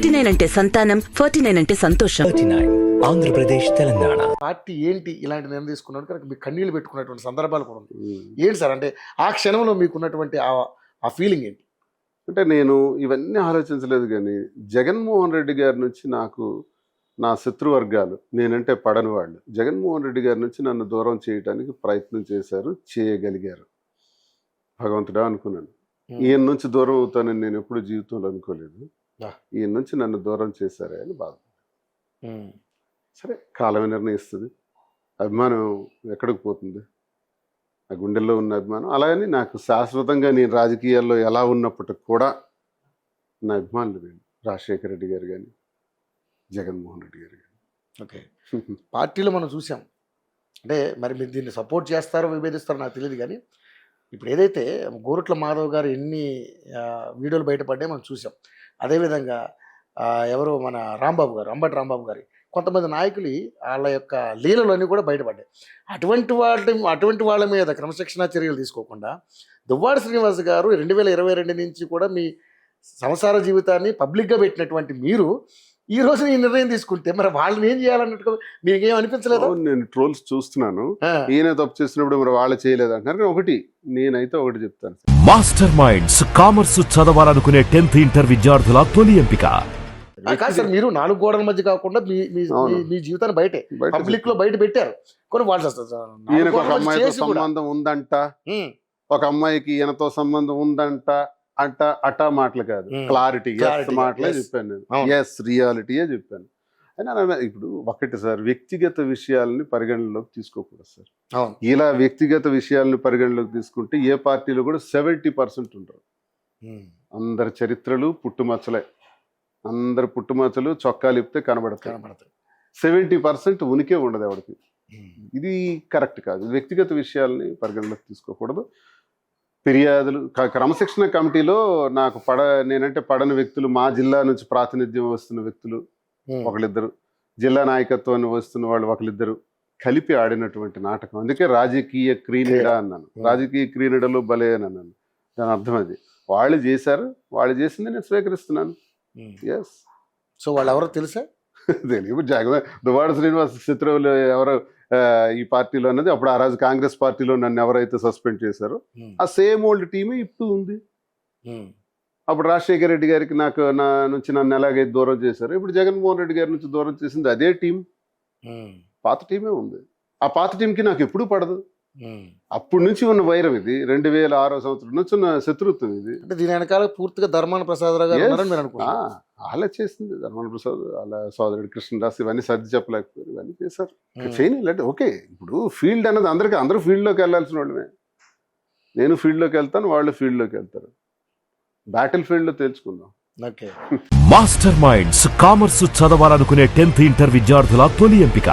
39 అంటే సంతానం, 49 అంటే సంతోషం. 39 ఆంధ్రప్రదేశ్ తెలంగాణ. పార్టీ ఏంటి ఇలాంటి నిర్ణయం తీసుకున్నాడు కనుక మీకు కన్నీళ్ళు పెట్టుకున్నటువంటి సందర్భాలు కూడా ఉంది. ఏంటి సార్ అంటే ఆ క్షణంలో మీకున్నటువంటి ఆ ఫీలింగ్ ఏంటి? అంటే నేను ఇవన్నీ ఆలోచించలేదు, కానీ జగన్మోహన్ రెడ్డి గారి నుంచి నాకు నా శత్రువర్గాలు, నేనంటే పడని వాళ్ళు, జగన్మోహన్ రెడ్డి గారి నుంచి నన్ను దూరం చేయడానికి ప్రయత్నం చేశారు, చేయగలిగారు. భగవంతుడా అనుకున్నాను. ఈయన నుంచి దూరం అవుతానని నేను ఎప్పుడు జీవితంలో అనుకోలేదు. ఈయన నుంచి నన్ను దూరం చేశారే అని బాధ. సరే, కాలమే నిర్ణయిస్తుంది. అభిమానం ఎక్కడికి పోతుంది? ఆ గుండెల్లో ఉన్న అభిమానం. అలాగని నాకు శాశ్వతంగా నేను రాజకీయాల్లో ఎలా ఉన్నప్పటికి కూడా నా అభిమానులు వీళ్ళు, రాజశేఖర రెడ్డి గారు కానీ జగన్మోహన్ రెడ్డి గారు కానీ. ఓకే, పార్టీలో మనం చూసాం. అంటే మరి మీరు దీన్ని సపోర్ట్ చేస్తారో విభేదిస్తారో నాకు తెలియదు, కానీ ఇప్పుడు ఏదైతే గోరుట్ల మాధవ్ గారు ఎన్ని వీడియోలు బయటపడ్డాయి మనం చూసాం. అదేవిధంగా ఎవరు మన రాంబాబు గారు, అంబటి రాంబాబు గారి కొంతమంది నాయకులు వాళ్ళ యొక్క లీలలన్నీ కూడా బయటపడ్డాయి. అటువంటి వాళ్ళ మీద క్రమశిక్షణా చర్యలు తీసుకోకుండా దువ్వాడ శ్రీనివాస్ గారు 2022 నుంచి కూడా మీ సంసార జీవితాన్ని పబ్లిక్గా పెట్టినటువంటి మీరు ఈ రోజు ఈ నిర్ణయం తీసుకుంటే మరి వాళ్ళని ఏం చేయాలన్నట్టుగా మీకేం అనిపించలేదు? నేను ట్రోల్స్ చూస్తున్నాను, ఈయన తప్పు చేసినప్పుడు మరి వాళ్ళు చేయలేదు అంటున్నారు. నేనైతే ఒకటి చెప్తాను, మాస్టర్ మైండ్స్ కామర్స్ చదవాలనుకునే 10th ఇంటర్ విద్యార్థుల తొలి ఎంపిక. కాదు సార్, మీరు 4 గోడల మధ్య కాకుండా మీ జీవితాన్ని బయటే పబ్లిక్ లో బయట పెట్టారు. కొన్ని వాళ్ళు ఈయనకు ఒక అమ్మాయితో సంబంధం ఉందంట, ఒక అమ్మాయికి ఈయనతో సంబంధం ఉందంట అట్టా మాటలు కాదు, క్లారిటీగా మాటలే చెప్పాను నేను. ఎస్, రియాలిటీయే చెప్పాను. అయినా ఇప్పుడు ఒకటి సార్, వ్యక్తిగత విషయాలని పరిగణనలోకి తీసుకోకూడదు సార్. ఇలా వ్యక్తిగత విషయాలను పరిగణలోకి తీసుకుంటే ఏ పార్టీలో కూడా 70% ఉంటారు. అందరి చరిత్రలు పుట్టుమచ్చలే, అందరు పుట్టుమచ్చలు చొక్కాలు ఇప్పితే కనబడతాయి. 70% ఉనికే ఉండదు ఎవరికి. ఇది కరెక్ట్ కాదు. వ్యక్తిగత విషయాల్ని పరిగణలోకి తీసుకోకూడదు. ఫిర్యాదులు, క్రమశిక్షణ కమిటీలో నాకు నేనంటే పడని వ్యక్తులు, మా జిల్లా నుంచి ప్రాతినిధ్యం వస్తున్న వ్యక్తులు ఒకళ్ళిద్దరు, జిల్లా నాయకత్వాన్ని వస్తున్న వాళ్ళు ఒకళ్ళిద్దరు కలిపి ఆడినటువంటి నాటకం. అందుకే రాజకీయ క్రీనిడ అన్నాను. రాజకీయ క్రీనిడలో బలే అని అన్నాను. దాని అర్థం అది. వాళ్ళు చేశారు, వాళ్ళు చేసింది నేను స్వీకరిస్తున్నాను. ఎస్. సో వాళ్ళు ఎవరో తెలుసా? తెలియదు. దువ్వాడ శ్రీనివాస్ శత్రువులు ఎవరో ఈ పార్టీలో అన్నది అప్పుడు ఆ రోజు కాంగ్రెస్ పార్టీలో నన్ను ఎవరైతే సస్పెండ్ చేశారో ఆ సేమ్ ఓల్డ్ టీమే ఇప్పుడు ఉంది. అప్పుడు రాజశేఖర రెడ్డి గారికి నా నుంచి నన్ను ఎలాగైతే దూరం చేశారో ఇప్పుడు జగన్మోహన్ రెడ్డి గారి నుంచి దూరం చేసింది అదే టీం, పాత టీమే ఉంది. ఆ పాత టీంకి నాకు ఎప్పుడు పడదు. అప్పటి నుంచి ఉన్న వైరం ఇది, 2006వ సంవత్సరం నుంచి ఉన్న శత్రుత్వం ఇది. అంటే దీని వెనకాల పూర్తిగా ధర్మాన ప్రసాద్ గారు అలా చేసింది. ధర్మాన ప్రసాద్, అలా సోదరుడు కృష్ణదాస్, ఇవన్నీ సర్ది చెప్పలేకపోయారు, ఇవన్నీ చేశారు. చేయలేంటే ఓకే. ఇప్పుడు ఫీల్డ్ అన్నది అందరూ ఫీల్డ్లోకి వెళ్ళాల్సిన వాళ్ళమే. నేను ఫీల్డ్లోకి వెళ్తాను, వాళ్ళు ఫీల్డ్లోకి వెళ్తారు. బ్యాటిల్ ఫీల్డ్లో తేల్చుకుందాం. ఓకే. మాస్టర్ మైండ్స్ కామర్స్ చదవాలనుకునే 10th ఇంటర్ విద్యార్థుల తొలి ఎంపిక.